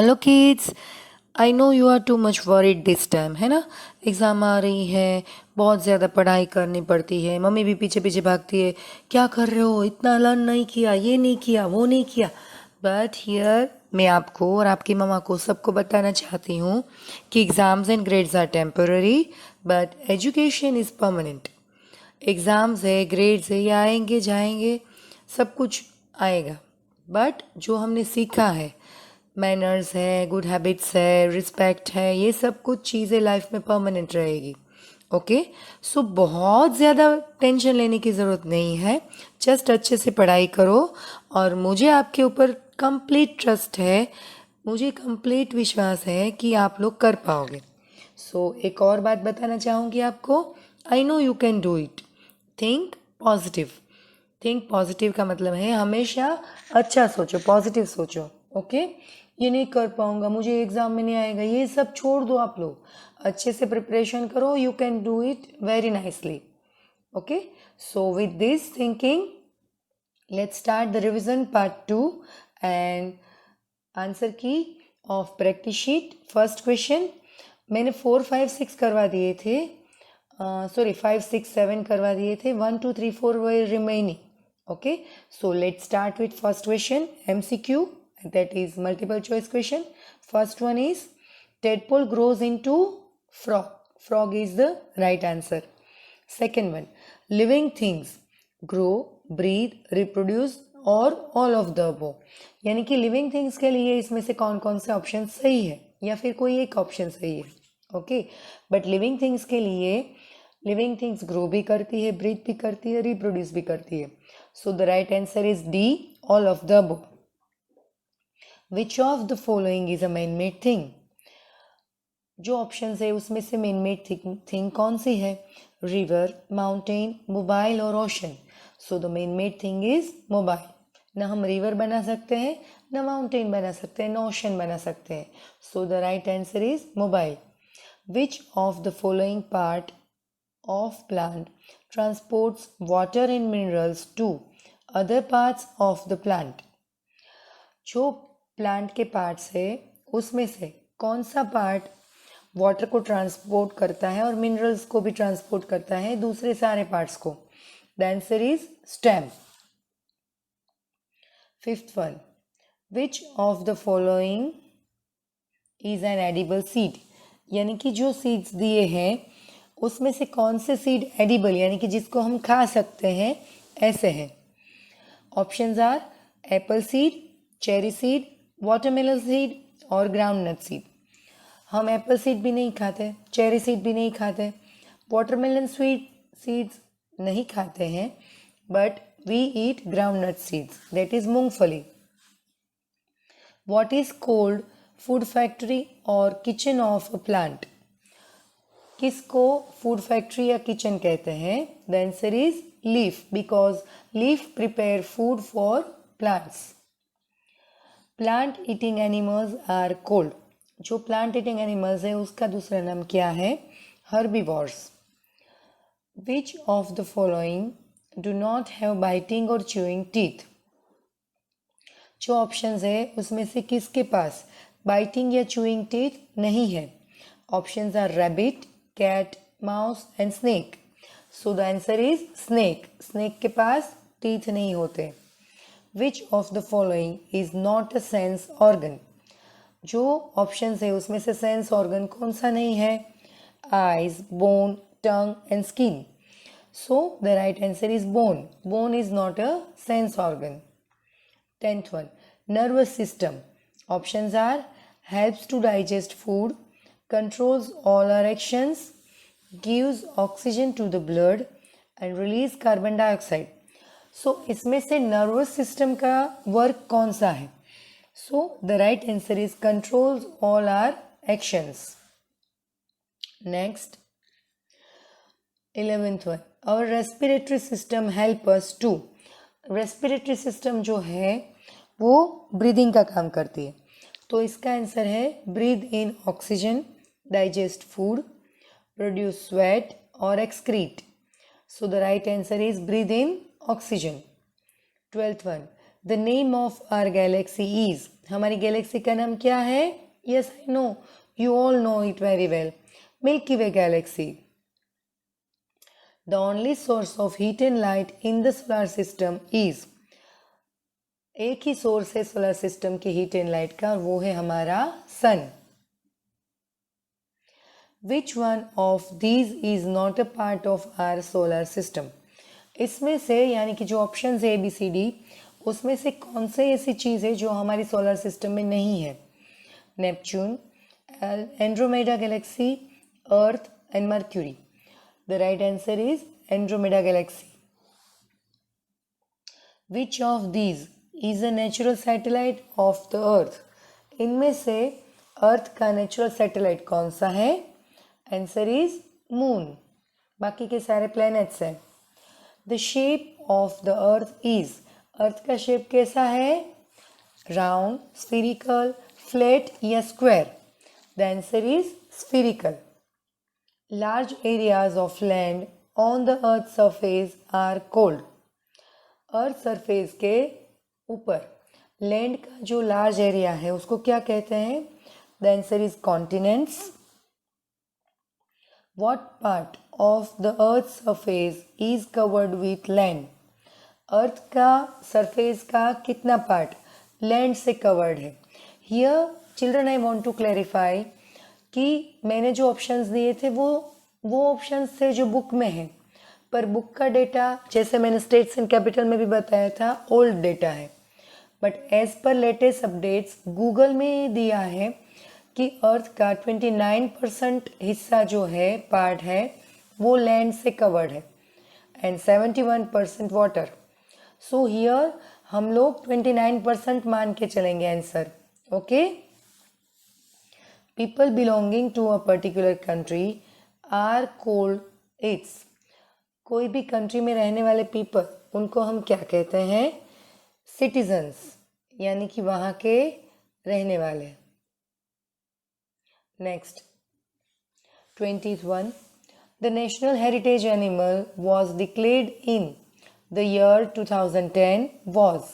Hello kids. I know you are too much worried this time, है ना। Exam आ रही है, बहुत ज़्यादा पढ़ाई करनी पड़ती है, मम्मी भी पीछे पीछे भागती है, क्या कर रहे हो, इतना लर्न नहीं किया, ये नहीं किया, वो नहीं किया। बट हियर मैं आपको और आपकी मम्मा को सबको बताना चाहती हूँ कि exams and grades are temporary but education is permanent. Exams है, ग्रेड्स है, ये आएंगे जाएंगे, सब कुछ आएगा, बट जो हमने सीखा है, मैनर्स है, गुड हैबिट्स है, रिस्पेक्ट है, ये सब कुछ चीज़ें लाइफ में परमानेंट रहेगी। ओके, सो बहुत ज़्यादा टेंशन लेने की ज़रूरत नहीं है। जस्ट अच्छे से पढ़ाई करो और मुझे आपके ऊपर कंप्लीट ट्रस्ट है, मुझे कंप्लीट विश्वास है कि आप लोग कर पाओगे। एक और बात बताना चाहूँगी आपको। आई know you can do it. Think positive. Think positive का मतलब है हमेशा अच्छा सोचो, पॉजिटिव सोचो। ओके, ये नहीं कर पाऊंगा, मुझे एग्जाम में नहीं आएगा, ये सब छोड़ दो। आप लोग अच्छे से प्रिपरेशन करो, you can do it very nicely. Okay, so with this thinking let's start the revision part 2 and answer key of practice sheet. First question मैंने 4 5 6 करवा दिए थे, सॉरी 5 6 7 करवा दिए थे, 1 2 3 4 वर remaining. Okay, so let's start with first question, MCQ, that is multiple choice question. First one is tadpole grows into frog. Frog is the right answer. Second one, living things grow, breathe, reproduce और all of the above. यानी कि living things के लिए इसमें से कौन कौन से ऑप्शन सही है या फिर कोई एक ऑप्शन सही है. ओके, बट लिविंग थिंग्स के लिए लिविंग थिंग्स ग्रो भी करती है, ब्रीथ भी करती है, रिप्रोड्यूस भी करती है. So the right answer is D, all of the above. Which of the following is a man made thing. जो ऑप्शन है उसमें से मैन मेड थिंग कौन सी है? रिवर, माउंटेन, मोबाइल और ocean. So the man made thing is mobile. ना हम river बना सकते हैं, ना माउंटेन बना सकते हैं, ना ओशन बना सकते हैं. सो the right answer is mobile. Which of the following part of plant transports water and minerals to other parts of the plant. जो प्लांट के पार्ट्स है उसमें से कौन सा पार्ट वाटर को ट्रांसपोर्ट करता है और मिनरल्स को भी ट्रांसपोर्ट करता है दूसरे सारे पार्ट्स को? The answer is stem. Fifth one, which of the following is an edible seed. यानी कि जो सीड्स दिए हैं उसमें से कौन से सीड एडिबल यानी कि जिसको हम खा सकते हैं ऐसे हैं? Options are apple seed, cherry seed, watermelon seed और ग्राउंडनट सीड. हम एप्पल सीड भी नहीं खाते, चेरी सीड भी नहीं खाते, वाटरमेलन सीड्स नहीं खाते हैं, but we eat groundnut seeds, that is मूंगफली. What is called food factory और किचन ऑफ अ प्लांट. किसको फूड फैक्ट्री या किचन कहते हैं? The answer is leaf, because leaf prepare food for plants. Plant eating animals are called. जो plant eating animals है उसका दूसरा नाम क्या है? Herbivores. Which of the following do not have biting और च्यूइंग टीथ. जो ऑप्शंस है उसमें से किसके पास बाइटिंग या च्यूइंग टीथ नहीं है? Options are rabbit, cat, mouse and snake. So the answer is snake. Snake के पास teeth नहीं होते. Which of the following is not a sense organ. जो options है उसमें से sense organ कौन सा नहीं है? Eyes, bone, tongue and skin. So the right answer is bone. Bone is not a sense organ. 10th one, nervous system. Options are helps to digest food, controls all our actions, gives oxygen to the blood and release carbon dioxide. So इसमें से nervous system का work कौन सा है? So the right answer is controls all our actions. Next 11th one, our respiratory system help us to. Respiratory system जो है वो breathing का काम करती है, तो इसका आंसर है breathe in oxygen, digest food, produce sweat or excrete. So the right answer is breathe in oxygen. 12th one, the name of our galaxy is, हमारी गैलेक्सी का नाम क्या है? Yes I know, you all know it very well, milky way galaxy. The only source of heat and light in the solar system is, एक ही source है solar system की heat and light का, और वो है हमारा sun. Which one of these is not a part of our solar system, इसमें से यानी कि जो ऑप्शन है ABCD, उसमें से कौन से ऐसी चीज़ है जो हमारी सोलर सिस्टम में नहीं है? Neptune, Andromeda Galaxy, earth and mercury. The right answer is Andromeda Galaxy. Which of these is a natural satellite of the अर्थ, इनमें से अर्थ का नेचुरल सैटेलाइट कौन सा है? आंसर इज मून, बाकी के सारे प्लैनेट्स हैं. The shape of the earth is, earth का शेप कैसा है? राउंड, स्फीरिकल, फ्लैट या square? The answer is spherical. Large areas of land on the earth surface are called, earth surface के ऊपर लैंड का जो लार्ज एरिया है उसको क्या कहते हैं? The answer is continents. What part of the earth surface is covered with land, earth का सरफेस का कितना पार्ट लैंड से कवर्ड है? Here children I want to clarify कि मैंने जो ऑप्शंस दिए थे वो ऑप्शंस थे जो बुक में हैं, पर बुक का डेटा जैसे मैंने स्टेट्स एंड कैपिटल में भी बताया था ओल्ड डेटा है, but as per latest updates Google में दिया है कि अर्थ का 29% हिस्सा जो है पार्ट है वो लैंड से कवर्ड है एंड 71% वाटर. सो हियर हम लोग 29% मान के चलेंगे answer. Okay. People belonging to a particular country are called its, कोई भी कंट्री में रहने वाले पीपल उनको हम क्या कहते हैं? सिटीजन्स, यानी कि वहाँ के रहने वाले. Next 20th one, the national heritage animal was declared in the year 2010 was,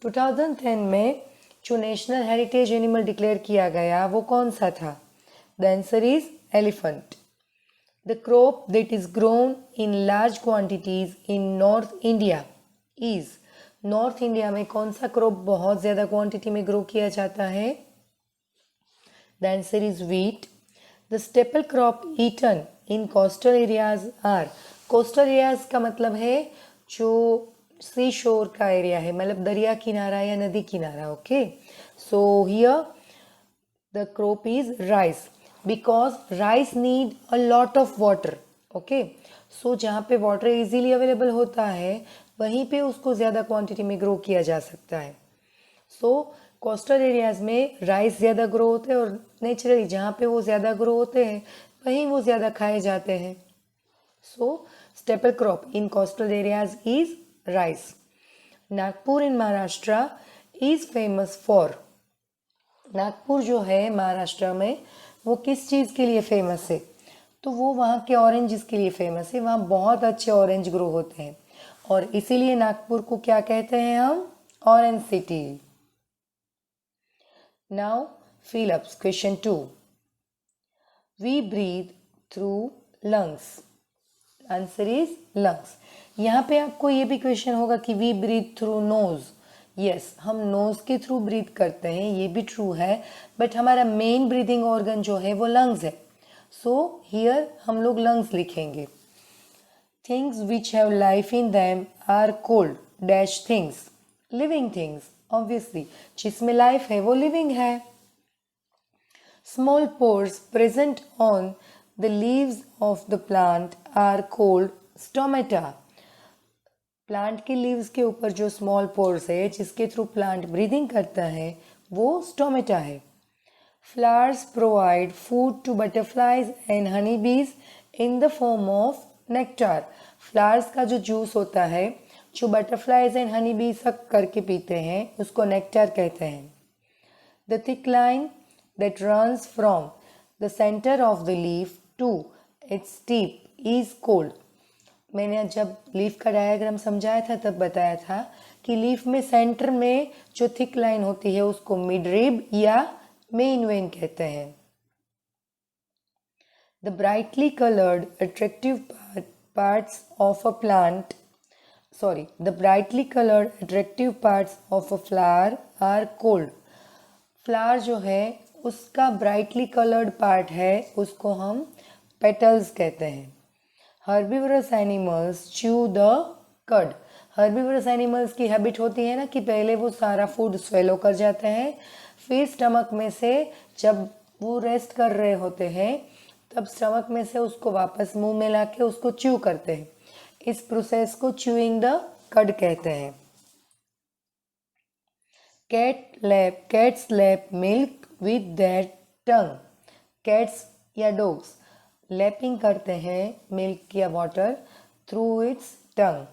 2010 में जो नेशनल हेरिटेज एनिमल डिक्लेयर किया गया वो कौन सा था? The answer is elephant. The crop that is grown in large quantities in north India is, north India में कौन सा क्रॉप बहुत ज़्यादा क्वांटिटी में ग्रो किया जाता है? The answer is wheat. The staple crop eaten in coastal areas are, coastal areas का मतलब है जो सी शोर का एरिया है, मतलब दरिया किनारा या नदी किनारा. Okay. So here the crop is rice because rice need a lot of water. Okay. So जहाँ पे वाटर इजीली अवेलेबल होता है वहीं पे उसको ज़्यादा क्वांटिटी में ग्रो किया जा सकता है. सो कोस्टल एरियाज में राइस ज़्यादा ग्रो होते हैं और नेचुरली जहाँ पे वो ज़्यादा ग्रो होते हैं वहीं वो ज़्यादा खाए जाते हैं. So staple crop in coastal areas is rice. Nagpur in Maharashtra is famous for, Nagpur जो है महाराष्ट्र में वो किस चीज़ के लिए फेमस है? तो वो वहाँ के ऑरेंज के लिए फेमस है, वहाँ बहुत अच्छे ऑरेंज ग्रो होते हैं और इसीलिए नागपुर को क्या कहते हैं हम? Orange city. Now fill up question 2. We breathe through lungs, answer is lungs. यहाँ पे आपको ये भी क्वेश्चन होगा कि we breathe through nose. Yes, हम नोज के थ्रू ब्रीथ करते हैं, ये भी ट्रू है, बट हमारा मेन ब्रीदिंग ऑर्गन जो है वो लंग्स है. सो हियर हम लोग लंग्स लिखेंगे. Things which have life in them are called dash things, living things. Obviously जिसमें लाइफ है वो लिविंग है. Small pores present on the leaves of the plant are called stomata. Plant के leaves के ऊपर जो स्मॉल पोर्स है जिसके थ्रू प्लांट ब्रीदिंग करता है वो स्टोमेटा है. Flowers provide food to butterflies and honey bees in the form of nectar. Flowers का जो जूस होता है जो बटरफ्लाइज एंड हनी बी सक करके पीते हैं उसको नेक्टार कहते हैं. The thick line that runs from the centre of the leaf to its tip is called. मैंने जब लीफ का डायग्राम समझाया था तब बताया था कि लीफ में सेंटर में जो थिक लाइन होती है उसको मिड रिब या मेन वेन कहते हैं। The brightly coloured attractive parts of a plant the brightly colored attractive parts of a flower are called, flower जो है उसका ब्राइटली कलर्ड पार्ट है उसको हम पेटल्स कहते हैं। हर्बीवरस एनिमल्स च्यू द कड, हर्बीवरस एनिमल्स की हैबिट होती है ना कि पहले वो सारा फूड स्वेलो कर जाते हैं, फिर स्टमक में से जब वो रेस्ट कर रहे होते हैं तब स्टमक में से उसको वापस मुंह में लाके उसको च्यू करते हैं। इस प्रोसेस को च्यूइंग द कड कहते हैं। Cats lap milk with their tongue, cats या डॉग्स लैपिंग करते हैं मिल्क या water through its tongue.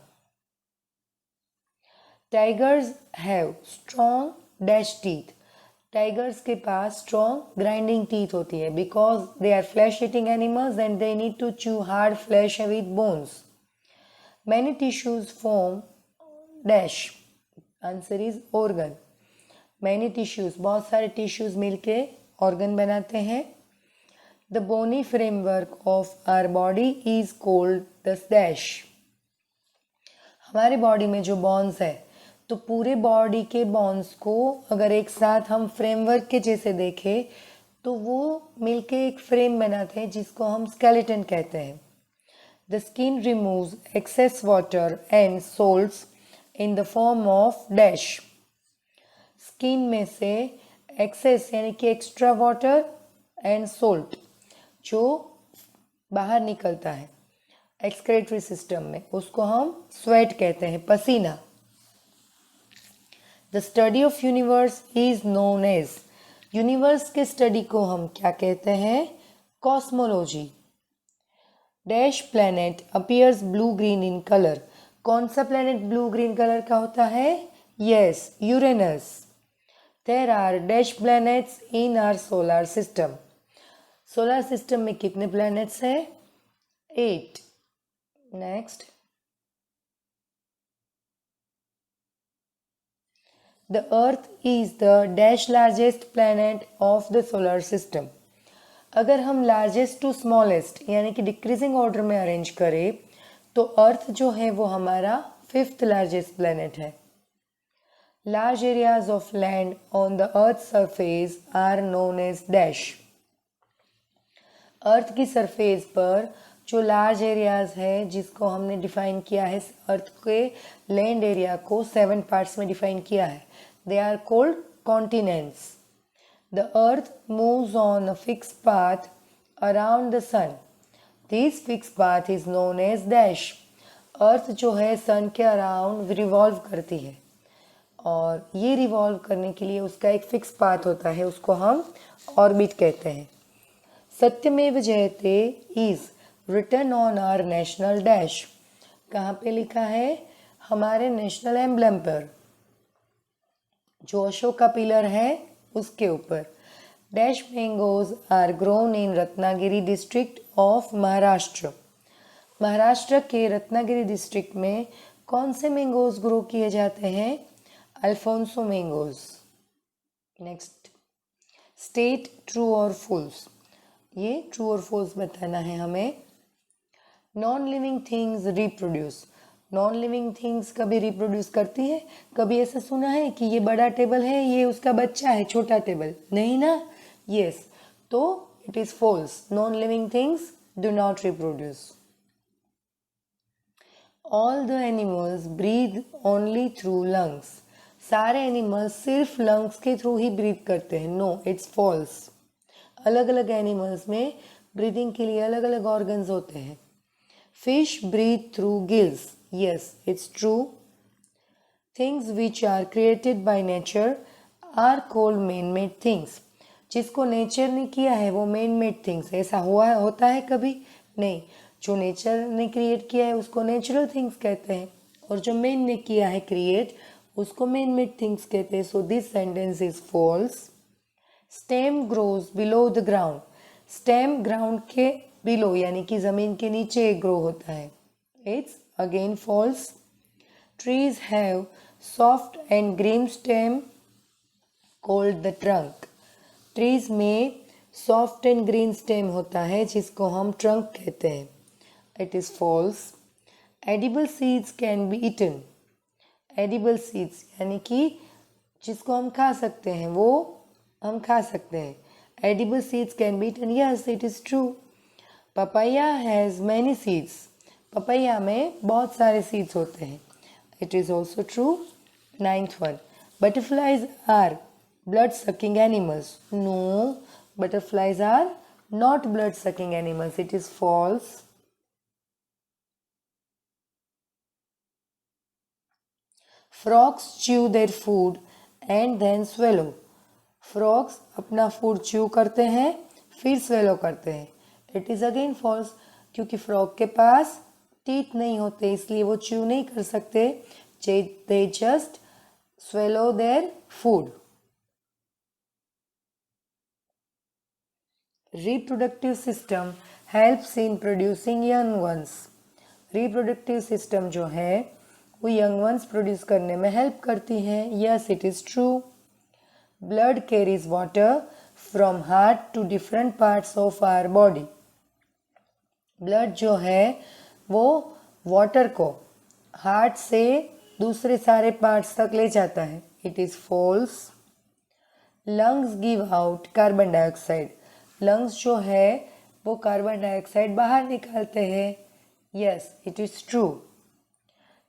Tigers have strong dash teeth, tigers के पास स्ट्रॉन्ग ग्राइंडिंग टीथ होती है because they are flesh eating animals and they need to chew hard flesh with bones. Many tissues form dash, answer is organ। Many tissues, बहुत सारे tissues मिलके organ बनाते हैं। The bony framework of our body is called the dash, हमारे body में जो bones है तो पूरे बॉडी के बॉन्स को अगर एक साथ हम फ्रेमवर्क के जैसे देखें तो वो मिलके एक फ्रेम बनाते हैं जिसको हम स्केलेटन कहते हैं। The skin removes excess water and salts in the form of dash, skin में से एक्सेस यानी कि एक्स्ट्रा वाटर एंड सोल्ट जो बाहर निकलता है एक्सक्रेटरी सिस्टम में उसको हम स्वेट कहते हैं, पसीना। The study of universe is known as, universe के स्टडी को हम क्या कहते हैं? Cosmology. Dash planet appears blue green in colour, कौन सा प्लैनेट ब्लू ग्रीन कलर का होता है? Yes, Uranus. There are dash planets in our solar system, solar system में कितने प्लैनेट्स हैं? 8। Next, the earth is the dash largest planet of the solar system, अगर हम लार्जेस्ट टू स्मॉलेस्ट यानी कि डिक्रीजिंग ऑर्डर में अरेंज करें तो अर्थ जो है वो हमारा 5th लार्जेस्ट प्लैनेट है। Large areas of land on the earth surface are known as dash, earth की सरफेस पर जो लार्ज एरियाज है जिसको हमने डिफाइन किया है, अर्थ के लैंड एरिया को 7 पार्ट्स में डिफाइन किया है, they are called continents. The earth moves on a fixed path around the sun. This fixed path is known as dash. अर्थ जो है सन के अराउंड रिवॉल्व करती है और ये रिवॉल्व करने के लिए उसका एक फिक्स पाथ होता है, उसको हम ऑर्बिट कहते हैं। Satyamev Jayate is written on our national dash, कहाँ पे लिखा है? हमारे नेशनल एम्ब्लम पर, जो अशोक का पिलर है उसके ऊपर। Dash mangoes are grown in Ratnagiri district of Maharashtra, Maharashtra के रत्नागिरी डिस्ट्रिक्ट में कौन से मैंगोज ग्रो किए जाते हैं? Alfonso mangoes. Next, state true और फॉल्स, ये ट्रू और फॉल्स बताना है हमें। Non living things reproduce, non living things कभी रिप्रोड्यूस करती है? कभी ऐसा सुना है कि ये बड़ा टेबल है ये उसका बच्चा है छोटा टेबल? नहीं ना। यस, तो it is false, non living things do not reproduce. All the animals breathe only through lungs, सारे एनिमल्स सिर्फ लंग्स के थ्रू ही ब्रीथ करते हैं। No, it's false. अलग अलग एनिमल्स में ब्रीदिंग के लिए अलग अलग ऑर्गन्स होते हैं। Fish breathe through gills, yes, it's true. Things which are created by nature are called man-made things. जिसको नेचर ने किया है वो man-made things है। ऐसा हुआ होता है कभी? नहीं। जो नेचर ने क्रिएट किया है उसको नेचुरल थिंग्स कहते हैं और जो मैन ने किया है क्रिएट उसको man-made things कहते हैं। So this sentence is false. Stem grows below the ground, stem ground के बिलो यानी कि जमीन के नीचे ग्रो होता है। It's again false. Trees have soft and green stem called the trunk. Trees में soft and green stem होता है जिसको हम trunk कहते हैं. It is false. Edible seeds can be eaten. Edible seeds यानी कि जिसको हम खा सकते हैं वो हम खा सकते हैं. Edible seeds can be eaten. Yes, it is true. Papaya has many seeds. Papaya में बहुत सारे seeds होते हैं. It is also true. Ninth one. Butterflies are blood-sucking animals. No, butterflies are not blood-sucking animals. It is false. Frogs chew their food and then swallow. Frogs अपना food chew करते हैं फिर swallow करते हैं. It is again false क्योंकि frog के पास teeth नहीं होते इसलिए वो chew नहीं कर सकते. They just swallow their food. Reproductive system helps in producing young ones. Reproductive system जो है वो young ones produce करने में help करती है. Yes, it is true. Blood carries water from heart to different parts of our body. Blood जो है वो water को heart से दूसरे सारे parts तक ले जाता है. It is false. Lungs give out carbon dioxide. Lungs जो है वो कार्बन डाइऑक्साइड बाहर निकालते हैं. Yes, it is true.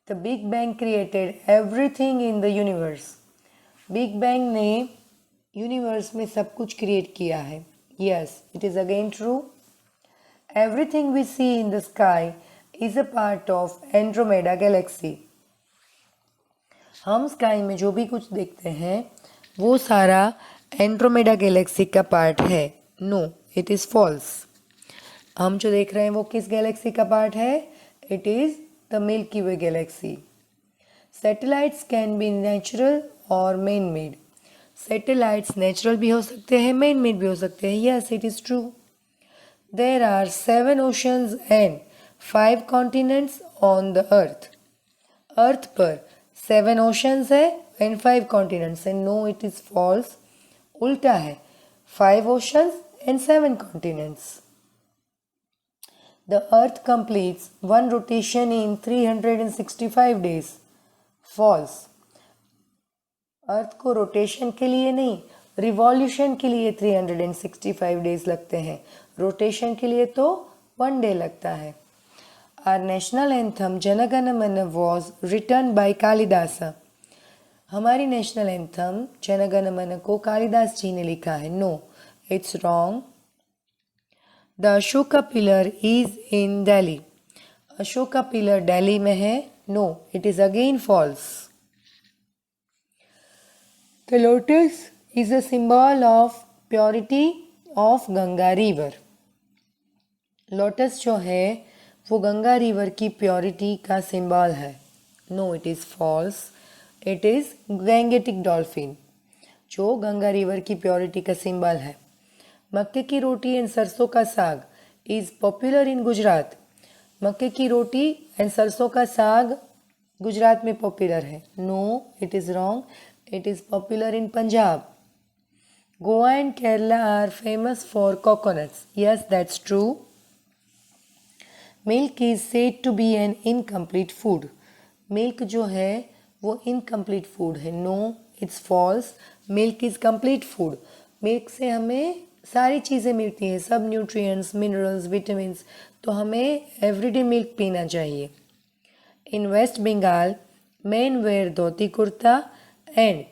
The Big Bang created everything in the universe. Big Bang ने यूनिवर्स में सब क्रिएट क्रिएट किया है. Yes, it is again true. Everything we see in the sky is a part of Andromeda galaxy. हम sky में जो भी कुछ देखते हैं वो सारा एंड्रोमेडा गैलेक्सी का पार्ट है. No, it is false. हम जो देख रहे हैं वो किस गैलेक्सी का पार्ट है? It is the milky way Galaxy. Satellites can be natural और मैन मेड. सैटेलाइट्स नेचुरल भी हो सकते हैं मैन मेड भी हो सकते हैं. Yes, it is true. There are 7 oceans and 5 continents on the earth. Earth पर 7 ओशंस है एंड 5 कॉन्टिनेंट्स है. No, it is false. उल्टा है, 5 oceans and 7 continents. The earth completes one rotation in 365 days. False. अर्थ को rotation के लिए नहीं, revolution के लिए 365 डेज लगते हैं. रोटेशन के लिए तो 1 डे लगता है. Our national anthem Jana Gana Mana was written by Kalidasa. हमारी नेशनल एंथम जन गण मन को कालिदास जी ने लिखा है. No, it's wrong. The Ashoka pillar is in Delhi. Ashoka pillar Delhi में है. No, it is again false. The lotus is a symbol of purity of Ganga river. Lotus जो है वो गंगा रिवर की प्योरिटी का सिंबल है. No, it is false. It is Gangetic dolphin जो Ganga river की प्योरिटी का सिंबल है. मक्के की रोटी एंड सरसों का साग इज़ पॉपुलर इन गुजरात. मक्के की रोटी एंड सरसों का साग गुजरात में पॉपुलर है. No, it is wrong. It is popular in Punjab. Goa and Kerala are famous for coconuts. Yes, that's true. Milk is said to be an incomplete food. Milk जो है वो इनकम्प्लीट फूड है. No, it's false. Milk is complete food. Milk से हमें सारी चीज़ें मिलती हैं, सब न्यूट्रिएंट्स, मिनरल्स, विटामिन्स. तो हमें एवरीडे मिल्क पीना चाहिए. In West Bengal men wear dhoti kurta and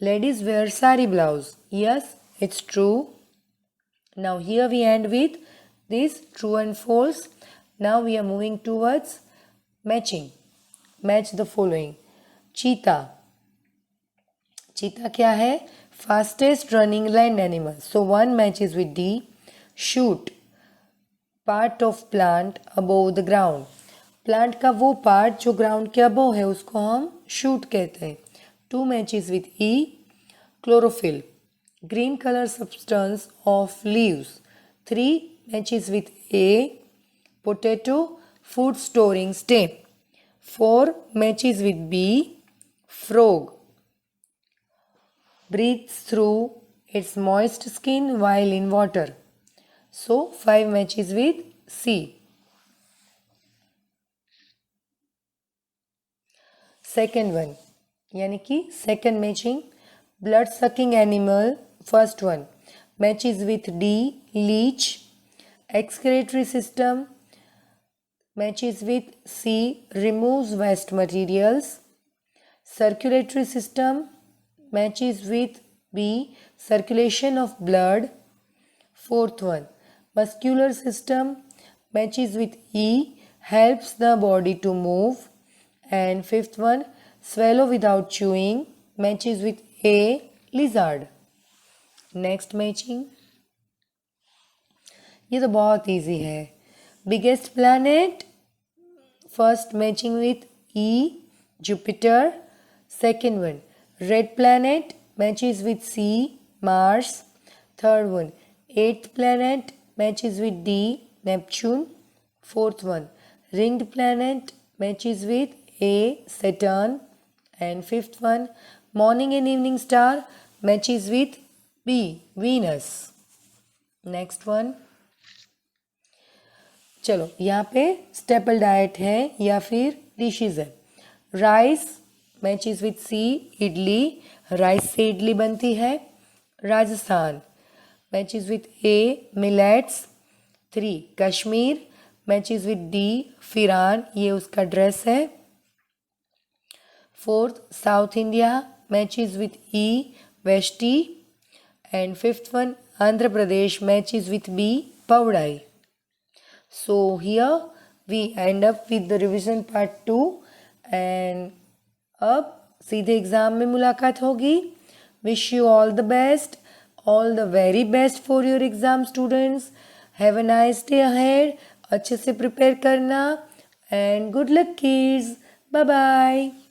ladies wear sari blouse. Yes, it's true. Now here we end with this true and false. Now we are moving towards matching. Match the following. Cheetah. Cheetah क्या है? Fastest running land animal. So 1 matches with D. Shoot, part of plant above the ground. Plant का वो part जो ground के above है उसको हम shoot कहते हैं. 2 matches with E. Chlorophyll, green colour substance of leaves. 3 matches with A. Potato, food storing stem. 4 matches with B. Frog breathes through its moist skin while in water. So 5 matches with C. Second one, यानी कि second matching, blood sucking animal. First one matches with D, leech. Excretory system matches with C, removes waste materials. Circulatory system matches with B, circulation of blood. Fourth one, muscular system matches with E, helps the body to move. And fifth one, swallow without chewing matches with A, lizard. Next matching, ये तो बहुत easy है. Biggest planet, first matching with E, Jupiter. Second one, red planet matches with C, Mars. Third one, eighth planet matches with D, Neptune. Fourth one, ringed planet matches with A, Saturn. And fifth one, morning and evening star matches with B, Venus. Next one, चलो यहाँ पे staple diet है या फिर dishes है. Rice matches with C, idli. Rice से इडली बनती है. Rajasthan matches with A, millets. 3, Kashmir matches with D, फिरान, ये उसका ड्रेस है. Fourth, South India matches with E, Veshti. And fifth one, Andhra Pradesh matches with B, Pavdai. So here we end up with the revision part 2. And अब सीधे exam में मुलाकात होगी. Wish you all the best, all the very best for your exam students. Have a nice day ahead. अच्छे से prepare करना. And good luck kids. Bye bye.